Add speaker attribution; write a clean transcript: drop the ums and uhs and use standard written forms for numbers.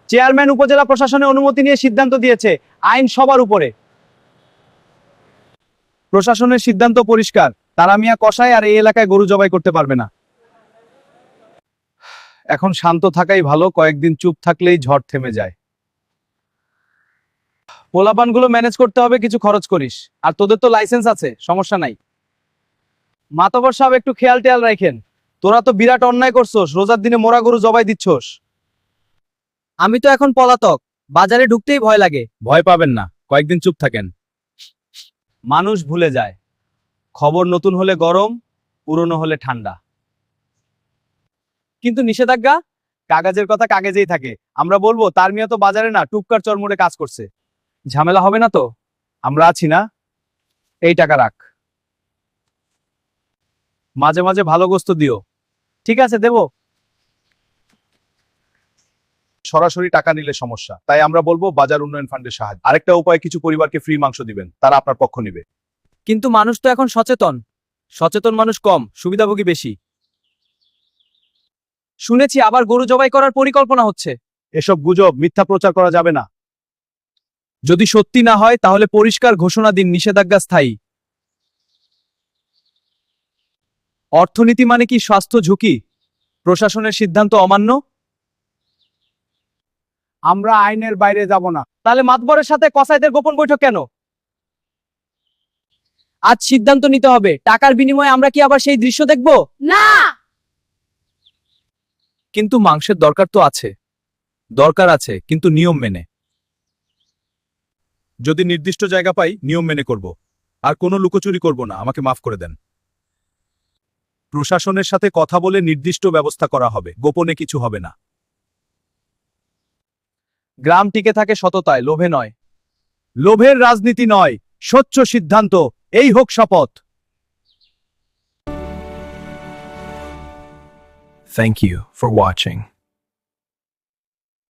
Speaker 1: Chairman উপজেলা প্রশাসনের অনুমতি নিয়ে সিদ্ধান্ত দিয়েছে, আইন সবার উপরে। প্রশাসনের সিদ্ধান্ত পরিষ্কার, তারা মিয়া কসাই আর এই এলাকায় গরু জবাই করতে পারবে না। এখন শান্ত থাকাই ভালো, কয়েকদিন চুপ থাকলেই ঝড় থেমে যায়। পোলাপানগুলো ম্যানেজ করতে হবে, কিছু খরচ করিস। আর তোদের তো লাইসেন্স আছে, সমস্যা নাই। মাতবর সাহেব একটু খেয়াল টেয়াল রাখেন। তোরা তো বিরাট অন্যায় করছস, রোজার দিনে মোরা গরু জবাই দিচ্ছস। আমি তো এখন পলাতক, বাজারে ঢুকতেই ভয় লাগে। ভয় পাবেন না, কয়েকদিন চুপ থাকেন। মানুষ ভুলে যায়, খবর নতুন হলে গরম, পুরনো হলে ঠান্ডা। কিন্তু নিষেধাজ্ঞা, কাগজের কথা কাগজেই থাকে। আমরা বলবো তার মিয়া তো বাজারে না, টুপকার চরমুড়ে কাজ করছে। ঝামেলা হবে না তো? আমরা আছি না? এই টাকা রাখ, মাঝে মাঝে ভালো গোস্ত দিও। ঠিক আছে, দেব। সরাসরি টাকা নিলে সমস্যা, তাই আমরা বলবো বাজার উন্নয়ন ফান্ডের সাহায্য। আরেকটা উপায়, কিছু পরিবারকে ফ্রি মাংস দিবেন, তারা আপনার পক্ষ নিবে। কিন্তু মানুষ তো এখন সচেতন। সচেতন মানুষ কম, সুবিধাভোগী বেশি। শুনেছি আবার গরু জবাই করার পরিকল্পনা হচ্ছে। এসব গুজব, মিথ্যা প্রচার করা যাবে না। যদি সত্যি না হয় তাহলে পরিষ্কার ঘোষণা দিন, নিষেধাজ্ঞা স্থায়ী। অর্থনীতি মানে কি স্বাস্থ্য ঝুঁকি? প্রশাসনের সিদ্ধান্ত অমান্য? আমরা আইনের বাইরে যাব না। তাহলে মাতবরের সাথে কসাইদের গোপন বৈঠক কেন? আজ সিদ্ধান্ত নিতে হবে, টাকার বিনিময়ে আমরা কি আবার সেই দৃশ্য দেখব?
Speaker 2: না।
Speaker 1: কিন্তু মাংসের দরকার তো আছে। দরকার আছে, কিন্তু নিয়ম মেনে। যদি নির্দিষ্ট জায়গা পাই, নিয়ম মেনে করব। আর কোনো লুকোচুরি করব না, আমাকে মাফ করে দেন। প্রশাসনের সাথে কথা বলে নির্দিষ্ট ব্যবস্থা করা হবে, গোপনে কিছু হবে না। গ্রাম টিকে থাকে সততায়, লোভে নয়। লোভের রাজনীতি নয়, স্বচ্ছ সিদ্ধান্ত, এই হোক শপথ।
Speaker 3: Thank you for watching.